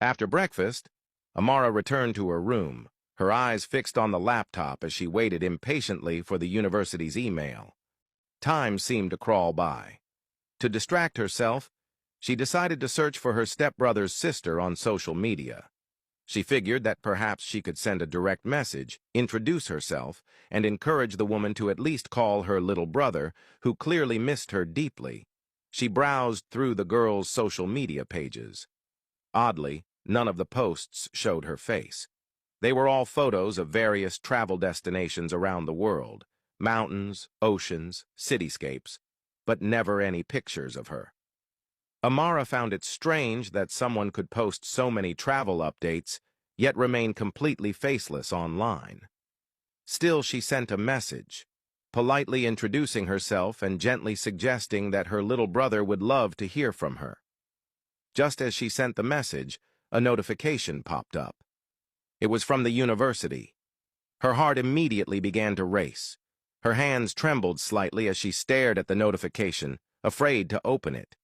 After breakfast, Amara returned to her room, her eyes fixed on the laptop as she waited impatiently for the university's email. Time seemed to crawl by. To distract herself, she decided to search for her stepbrother's sister on social media. She figured that perhaps she could send a direct message, introduce herself, and encourage the woman to at least call her little brother, who clearly missed her deeply. She browsed through the girl's social media pages. Oddly, none of the posts showed her face. They were all photos of various travel destinations around the world, mountains, oceans, cityscapes, but never any pictures of her. Amara found it strange that someone could post so many travel updates, yet remain completely faceless online. Still, she sent a message, politely introducing herself and gently suggesting that her little brother would love to hear from her. Just as she sent the message, a notification popped up. It was from the university. Her heart immediately began to race. Her hands trembled slightly as she stared at the notification, afraid to open it.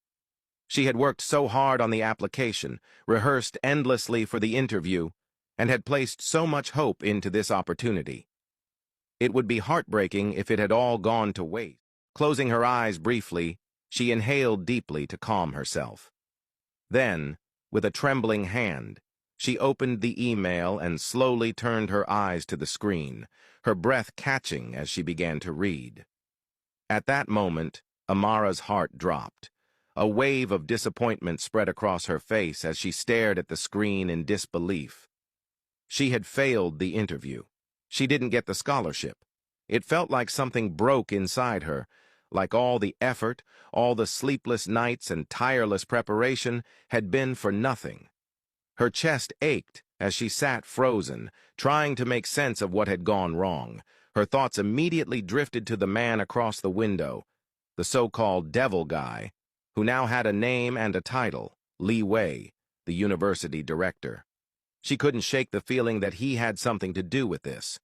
She had worked so hard on the application, rehearsed endlessly for the interview, and had placed so much hope into this opportunity. It would be heartbreaking if it had all gone to waste. Closing her eyes briefly, she inhaled deeply to calm herself. Then, with a trembling hand, she opened the email and slowly turned her eyes to the screen, her breath catching as she began to read. At that moment, Amara's heart dropped. A wave of disappointment spread across her face as she stared at the screen in disbelief. She had failed the interview. She didn't get the scholarship. It felt like something broke inside her, like all the effort, all the sleepless nights and tireless preparation had been for nothing. Her chest ached as she sat frozen, trying to make sense of what had gone wrong. Her thoughts immediately drifted to the man across the window, the so-called devil guy, who now had a name and a title, Liwei, the university director. She couldn't shake the feeling that he had something to do with this.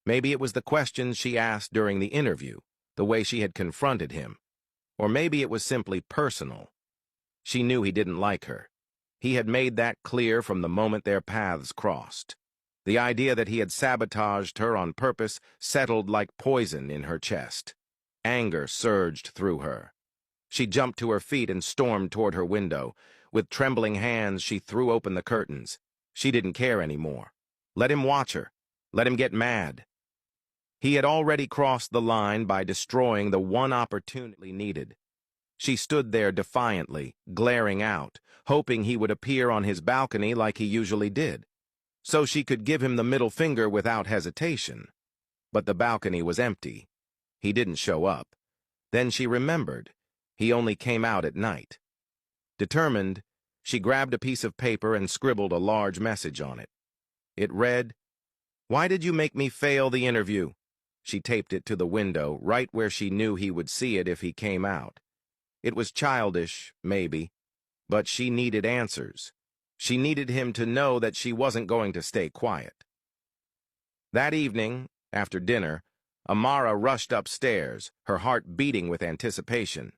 Maybe it was the questions she asked during the interview, the way she had confronted him. Or maybe it was simply personal. She knew he didn't like her. He had made that clear from the moment their paths crossed. The idea that he had sabotaged her on purpose settled like poison in her chest. Anger surged through her. She jumped to her feet and stormed toward her window. With trembling hands, she threw open the curtains. She didn't care anymore. Let him watch her. Let him get mad. He had already crossed the line by destroying the one opportunity needed. She stood there defiantly, glaring out, hoping he would appear on his balcony like he usually did, so she could give him the middle finger without hesitation. But the balcony was empty. He didn't show up. Then she remembered. He only came out at night. Determined, she grabbed a piece of paper and scribbled a large message on it. It read, "Why did you make me fail the interview?" She taped it to the window, right where she knew he would see it if he came out. It was childish, maybe, but she needed answers. She needed him to know that she wasn't going to stay quiet. That evening, after dinner, Amara rushed upstairs, her heart beating with anticipation.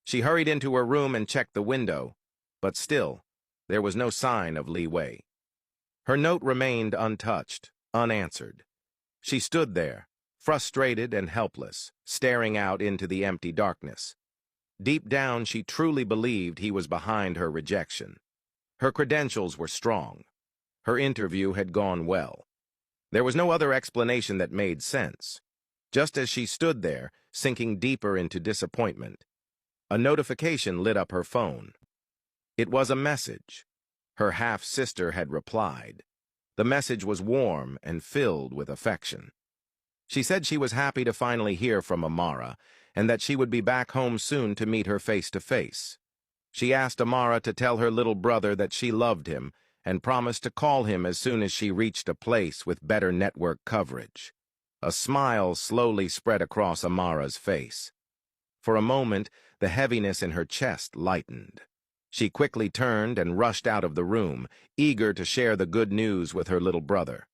She hurried into her room and checked the window, but still, there was no sign of liwei. Her note remained untouched, unanswered. She stood there, frustrated and helpless, staring out into the empty darkness. Deep down, she truly believed he was behind her rejection. Her credentials were strong. Her interview had gone well. There was no other explanation that made sense. Just as she stood there, sinking deeper into disappointment, a notification lit up her phone. It was a message. Her half-sister had replied. The message was warm and filled with affection. She said she was happy to finally hear from Amara, and that she would be back home soon to meet her face-to-face. She asked Amara to tell her little brother that she loved him and promised to call him as soon as she reached a place with better network coverage. A smile slowly spread across Amara's face. For a moment, the heaviness in her chest lightened. She quickly turned and rushed out of the room, eager to share the good news with her little brother.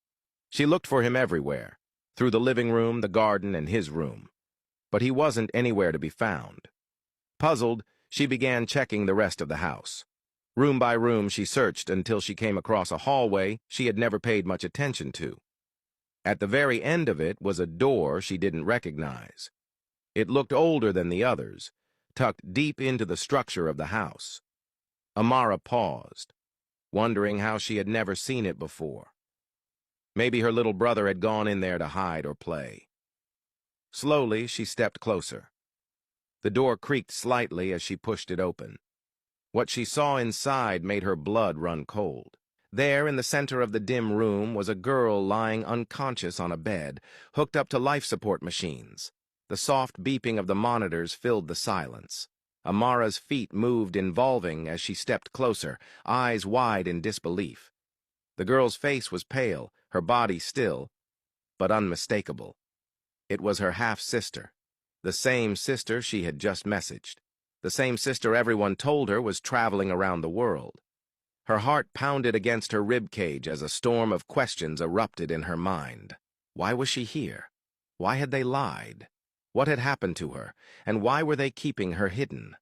She looked for him everywhere, through the living room, the garden, and his room. But he wasn't anywhere to be found. Puzzled, she began checking the rest of the house. Room by room, she searched until she came across a hallway she had never paid much attention to. At the very end of it was a door she didn't recognize. It looked older than the others, tucked deep into the structure of the house. Amara paused, wondering how she had never seen it before. Maybe her little brother had gone in there to hide or play. Slowly, she stepped closer. The door creaked slightly as she pushed it open. What she saw inside made her blood run cold. There, in the center of the dim room, was a girl lying unconscious on a bed, hooked up to life support machines. The soft beeping of the monitors filled the silence. Amara's feet moved involving as she stepped closer, eyes wide in disbelief. The girl's face was pale, her body still, but unmistakable. It was her half-sister, the same sister she had just messaged, the same sister everyone told her was traveling around the world. Her heart pounded against her ribcage as a storm of questions erupted in her mind. Why was she here? Why had they lied? What had happened to her, and why were they keeping her hidden?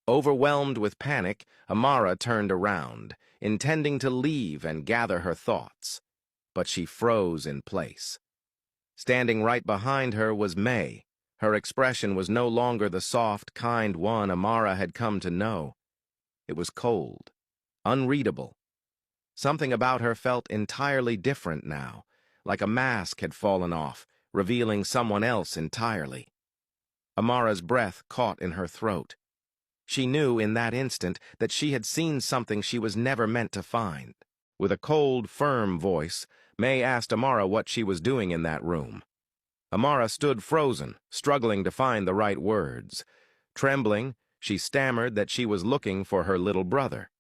Overwhelmed with panic, Amara turned around, intending to leave and gather her thoughts. But she froze in place. Standing right behind her was May. Her expression was no longer the soft, kind one Amara had come to know. It was cold, unreadable. Something about her felt entirely different now, like a mask had fallen off, revealing someone else entirely. Amara's breath caught in her throat. She knew in that instant that she had seen something she was never meant to find. With a cold, firm voice, May asked Amara what she was doing in that room. Amara stood frozen, struggling to find the right words. Trembling, she stammered that she was looking for her little brother.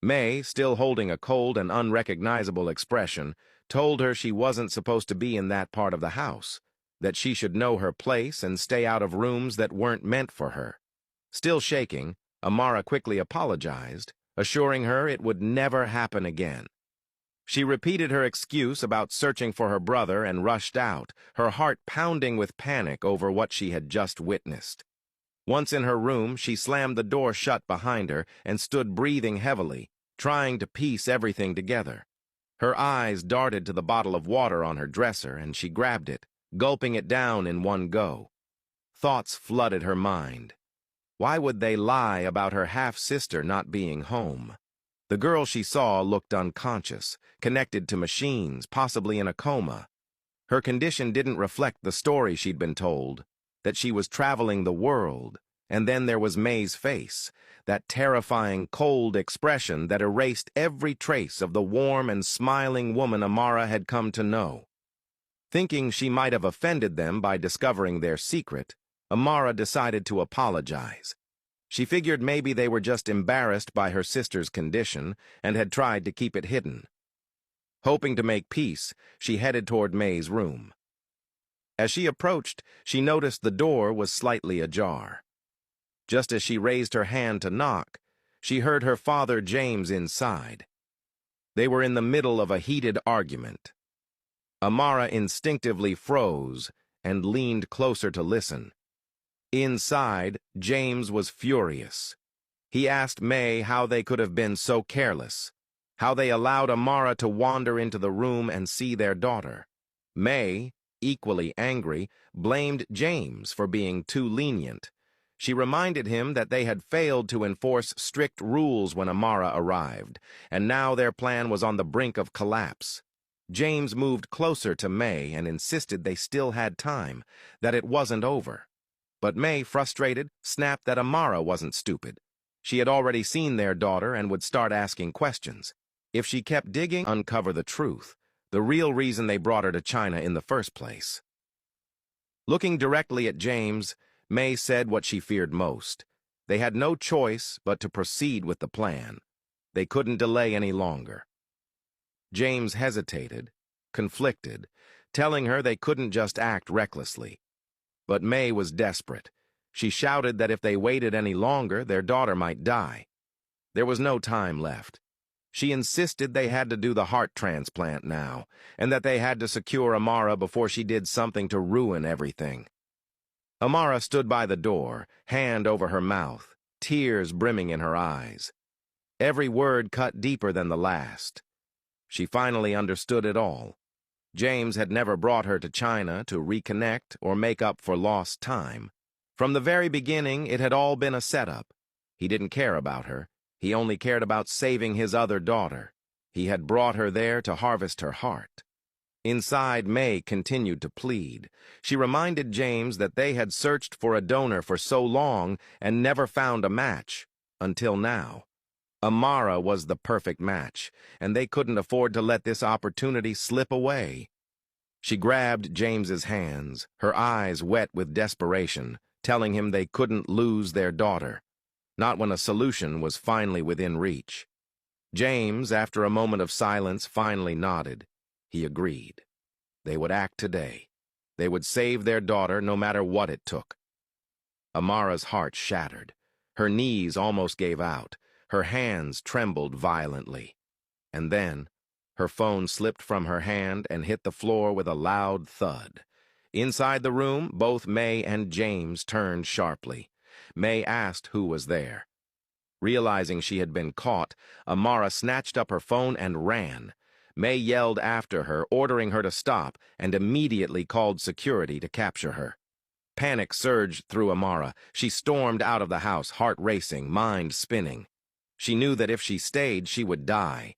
May, still holding a cold and unrecognizable expression, told her she wasn't supposed to be in that part of the house, that she should know her place and stay out of rooms that weren't meant for her. Still shaking, Amara quickly apologized, assuring her it would never happen again. She repeated her excuse about searching for her brother and rushed out, her heart pounding with panic over what she had just witnessed. Once in her room, she slammed the door shut behind her and stood breathing heavily, trying to piece everything together. Her eyes darted to the bottle of water on her dresser, and she grabbed it, gulping it down in one go. Thoughts flooded her mind. Why would they lie about her half-sister not being home? The girl she saw looked unconscious, connected to machines, possibly in a coma. Her condition didn't reflect the story she'd been told, that she was traveling the world. And then there was May's face, that terrifying, cold expression that erased every trace of the warm and smiling woman Amara had come to know. Thinking she might have offended them by discovering their secret, Amara decided to apologize. She figured maybe they were just embarrassed by her sister's condition and had tried to keep it hidden. Hoping to make peace, she headed toward May's room. As she approached, she noticed the door was slightly ajar. Just as she raised her hand to knock, she heard her father James inside. They were in the middle of a heated argument. Amara instinctively froze and leaned closer to listen. Inside, James was furious. He asked May how they could have been so careless, how they allowed Amara to wander into the room and see their daughter. May, equally angry, blamed James for being too lenient. She reminded him that they had failed to enforce strict rules when Amara arrived, and now their plan was on the brink of collapse. James moved closer to May and insisted they still had time, that it wasn't over. But May, frustrated, snapped that Amara wasn't stupid. She had already seen their daughter and would start asking questions. If she kept digging, uncover the truth, the real reason they brought her to China in the first place. Looking directly at James, May said what she feared most. They had no choice but to proceed with the plan. They couldn't delay any longer. James hesitated, conflicted, telling her they couldn't just act recklessly. But May was desperate. She shouted that if they waited any longer, their daughter might die. There was no time left. She insisted they had to do the heart transplant now, and that they had to secure Amara before she did something to ruin everything. Amara stood by the door, hand over her mouth, tears brimming in her eyes. Every word cut deeper than the last. She finally understood it all. James had never brought her to China to reconnect or make up for lost time. From the very beginning, it had all been a setup. He didn't care about her. He only cared about saving his other daughter. He had brought her there to harvest her heart. Inside, May continued to plead. She reminded James that they had searched for a donor for so long and never found a match, until now. Amara was the perfect match, and they couldn't afford to let this opportunity slip away. She grabbed James's hands, her eyes wet with desperation, telling him they couldn't lose their daughter, not when a solution was finally within reach. James, after a moment of silence, finally nodded. He agreed. They would act today. They would save their daughter no matter what it took. Amara's heart shattered. Her knees almost gave out. Her hands trembled violently. And then, her phone slipped from her hand and hit the floor with a loud thud. Inside the room, both May and James turned sharply. May asked who was there. Realizing she had been caught, Amara snatched up her phone and ran. May yelled after her, ordering her to stop, and immediately called security to capture her. Panic surged through Amara. She stormed out of the house, heart racing, mind spinning. She knew that if she stayed, she would die.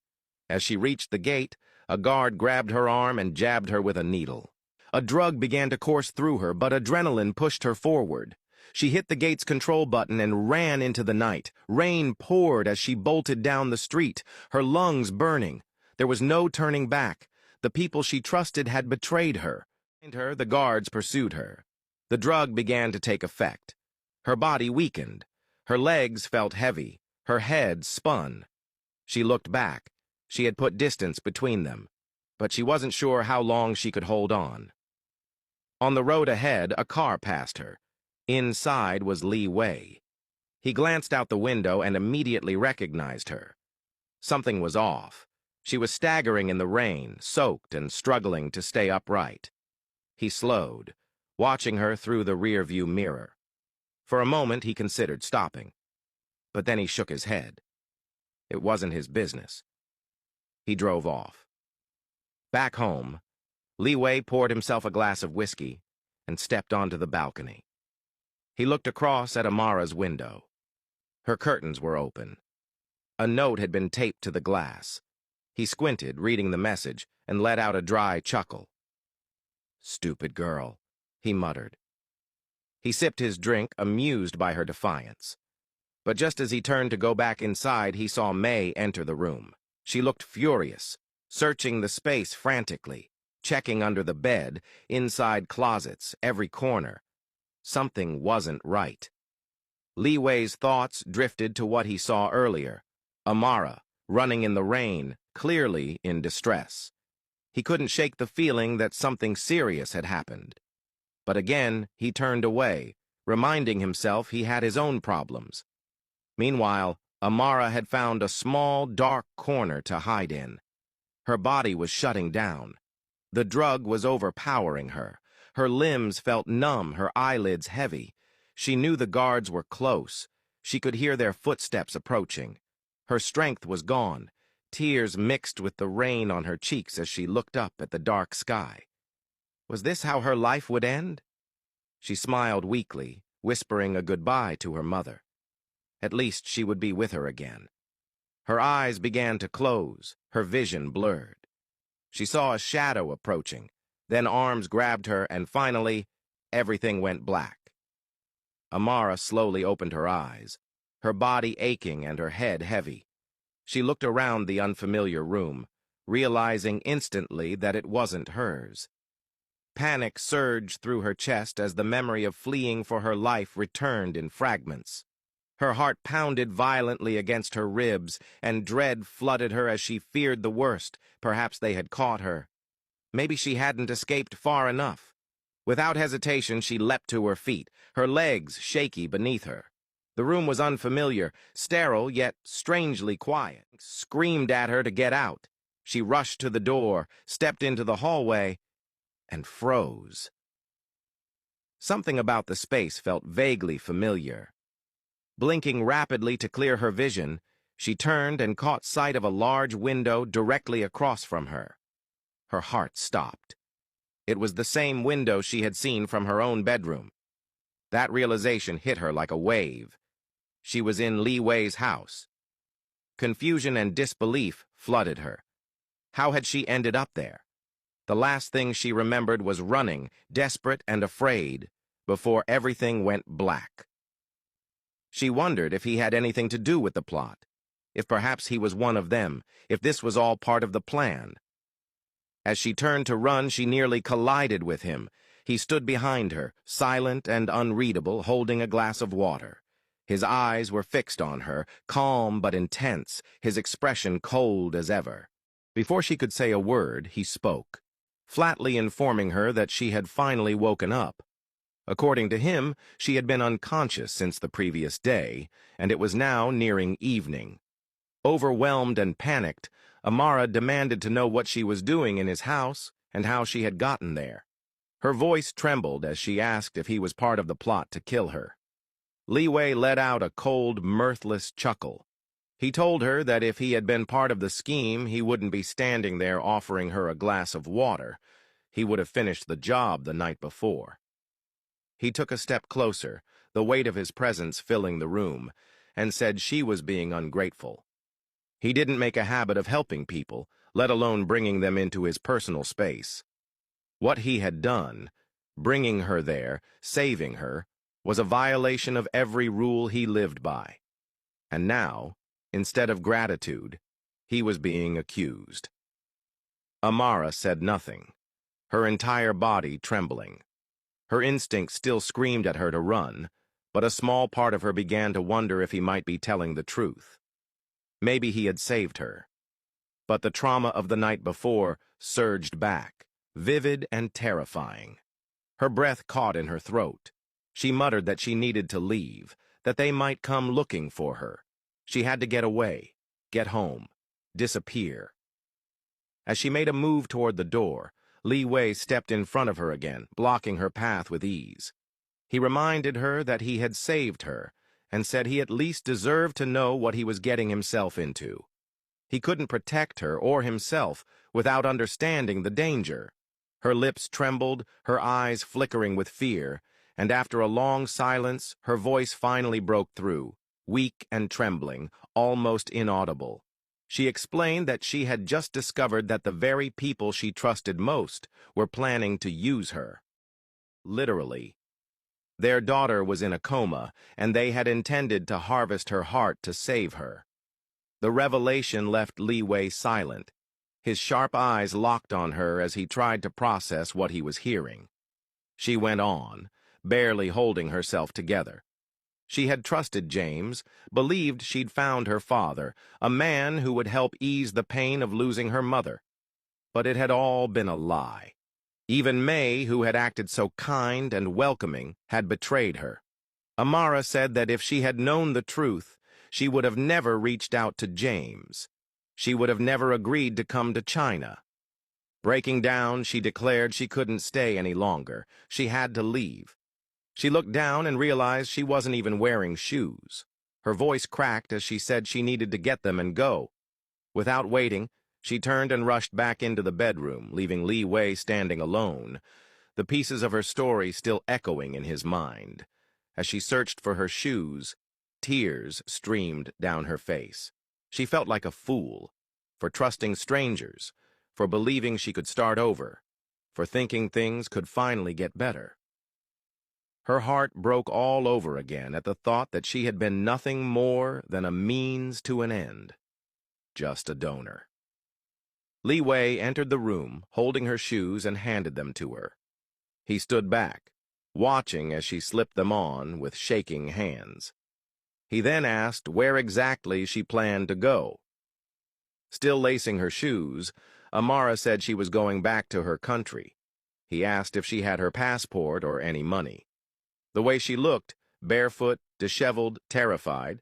As she reached the gate, a guard grabbed her arm and jabbed her with a needle. A drug began to course through her, but adrenaline pushed her forward. She hit the gate's control button and ran into the night. Rain poured as she bolted down the street, her lungs burning. There was no turning back. The people she trusted had betrayed her. Behind her, the guards pursued her. The drug began to take effect. Her body weakened. Her legs felt heavy. Her head spun. She looked back. She had put distance between them, but she wasn't sure how long she could hold on. On the road ahead, a car passed her. Inside was Liwei. He glanced out the window and immediately recognized her. Something was off. She was staggering in the rain, soaked and struggling to stay upright. He slowed, watching her through the rearview mirror. For a moment, he considered stopping. But then he shook his head. It wasn't his business. He drove off. Back home, liwei poured himself a glass of whiskey and stepped onto the balcony. He looked across at Amara's window. Her curtains were open. A note had been taped to the glass. He squinted, reading the message, and let out a dry chuckle. "Stupid girl," he muttered. He sipped his drink, amused by her defiance. But just as he turned to go back inside, he saw May enter the room. She looked furious, searching the space frantically, checking under the bed, inside closets, every corner. Something wasn't right. Liwei's thoughts drifted to what he saw earlier. Amara, running in the rain, clearly in distress. He couldn't shake the feeling that something serious had happened. But again, he turned away, reminding himself he had his own problems. Meanwhile, Amara had found a small, dark corner to hide in. Her body was shutting down. The drug was overpowering her. Her limbs felt numb, her eyelids heavy. She knew the guards were close. She could hear their footsteps approaching. Her strength was gone. Tears mixed with the rain on her cheeks as she looked up at the dark sky. Was this how her life would end? She smiled weakly, whispering a goodbye to her mother. At least she would be with her again. Her eyes began to close, her vision blurred. She saw a shadow approaching, then arms grabbed her, and finally, everything went black. Amara slowly opened her eyes, her body aching and her head heavy. She looked around the unfamiliar room, realizing instantly that it wasn't hers. Panic surged through her chest as the memory of fleeing for her life returned in fragments. Her heart pounded violently against her ribs, and dread flooded her as she feared the worst. Perhaps they had caught her. Maybe she hadn't escaped far enough. Without hesitation, she leapt to her feet, her legs shaky beneath her. The room was unfamiliar, sterile, yet strangely quiet. Screamed at her to get out. She rushed to the door, stepped into the hallway, and froze. Something about the space felt vaguely familiar. Blinking rapidly to clear her vision, She turned and caught sight of a large window directly across from her. Her heart stopped. It was the same window she had seen from her own bedroom. That realization hit her like a wave. She was in Liwei's house. Confusion and disbelief flooded her. How had she ended up there? The last thing she remembered was running, desperate and afraid, before everything went black. She wondered if he had anything to do with the plot, if perhaps he was one of them, if this was all part of the plan. As she turned to run, she nearly collided with him. He stood behind her, silent and unreadable, holding a glass of water. His eyes were fixed on her, calm but intense, his expression cold as ever. Before she could say a word, he spoke, flatly informing her that she had finally woken up. According to him, she had been unconscious since the previous day, and it was now nearing evening. Overwhelmed and panicked, Amara demanded to know what she was doing in his house and how she had gotten there. Her voice trembled as she asked if he was part of the plot to kill her. Liwei let out a cold, mirthless chuckle. He told her that if he had been part of the scheme, he wouldn't be standing there offering her a glass of water. He would have finished the job the night before. He took a step closer, the weight of his presence filling the room, and said she was being ungrateful. He didn't make a habit of helping people, let alone bringing them into his personal space. What he had done, bringing her there, saving her, was a violation of every rule he lived by. And now, instead of gratitude, he was being accused. Amara said nothing, her entire body trembling. Her instinct still screamed at her to run, but a small part of her began to wonder if he might be telling the truth. Maybe he had saved her. But the trauma of the night before surged back, vivid and terrifying. Her breath caught in her throat. She muttered that she needed to leave, that they might come looking for her. She had to get away, get home, disappear. As she made a move toward the door, Liwei stepped in front of her again, blocking her path with ease. He reminded her that he had saved her, and said he at least deserved to know what he was getting himself into. He couldn't protect her or himself without understanding the danger. Her lips trembled, her eyes flickering with fear, and after a long silence, her voice finally broke through, weak and trembling, almost inaudible. She explained that she had just discovered that the very people she trusted most were planning to use her. Literally. Their daughter was in a coma, and they had intended to harvest her heart to save her. The revelation left Liwei silent. His sharp eyes locked on her as he tried to process what he was hearing. She went on, barely holding herself together. She had trusted James, believed she'd found her father, a man who would help ease the pain of losing her mother. But it had all been a lie. Even May, who had acted so kind and welcoming, had betrayed her. Amara said that if she had known the truth, she would have never reached out to James. She would have never agreed to come to China. Breaking down, she declared she couldn't stay any longer. She had to leave. She looked down and realized she wasn't even wearing shoes. Her voice cracked as she said she needed to get them and go. Without waiting, she turned and rushed back into the bedroom, leaving Liwei standing alone, the pieces of her story still echoing in his mind. As she searched for her shoes, tears streamed down her face. She felt like a fool, for trusting strangers, for believing she could start over, for thinking things could finally get better. Her heart broke all over again at the thought that she had been nothing more than a means to an end, just a donor. Liwei entered the room, holding her shoes, and handed them to her. He stood back, watching as she slipped them on with shaking hands. He then asked where exactly she planned to go. Still lacing her shoes, Amara said she was going back to her country. He asked if she had her passport or any money. The way she looked, barefoot, disheveled, terrified,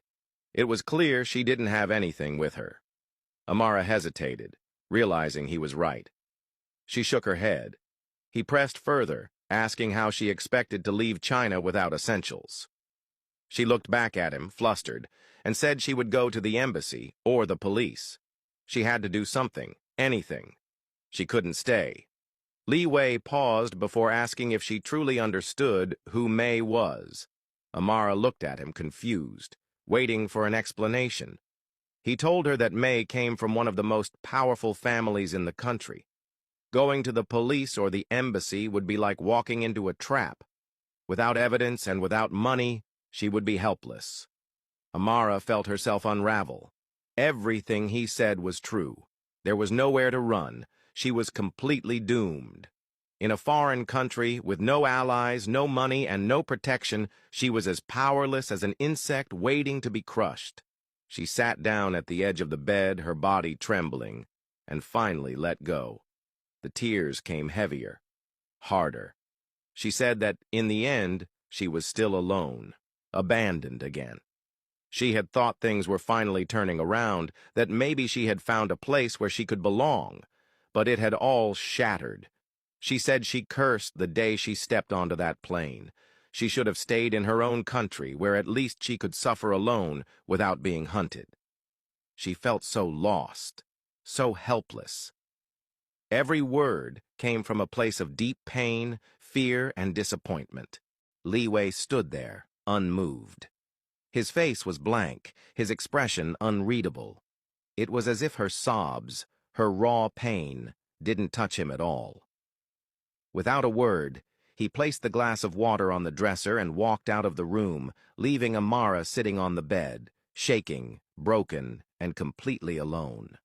it was clear she didn't have anything with her. Amara hesitated, realizing he was right. She shook her head. He pressed further, asking how she expected to leave China without essentials. She looked back at him, flustered, and said she would go to the embassy or the police. She had to do something, anything. She couldn't stay. Liwei paused before asking if she truly understood who May was. Amara looked at him confused, waiting for an explanation. He told her that May came from one of the most powerful families in the country. Going to the police or the embassy would be like walking into a trap. Without evidence and without money, she would be helpless. Amara felt herself unravel. Everything he said was true. There was nowhere to run. She was completely doomed. In a foreign country, with no allies, no money, and no protection, she was as powerless as an insect waiting to be crushed. She sat down at the edge of the bed, her body trembling, and finally let go. The tears came heavier, harder. She said that, in the end, she was still alone, abandoned again. She had thought things were finally turning around, that maybe she had found a place where she could belong, but it had all shattered. She said she cursed the day she stepped onto that plane. She should have stayed in her own country, where at least she could suffer alone without being hunted. She felt so lost, so helpless. Every word came from a place of deep pain, fear, and disappointment. Liwei stood there, unmoved. His face was blank, his expression unreadable. It was as if her sobs, her raw pain, didn't touch him at all. Without a word, he placed the glass of water on the dresser and walked out of the room, leaving Amara sitting on the bed, shaking, broken, and completely alone.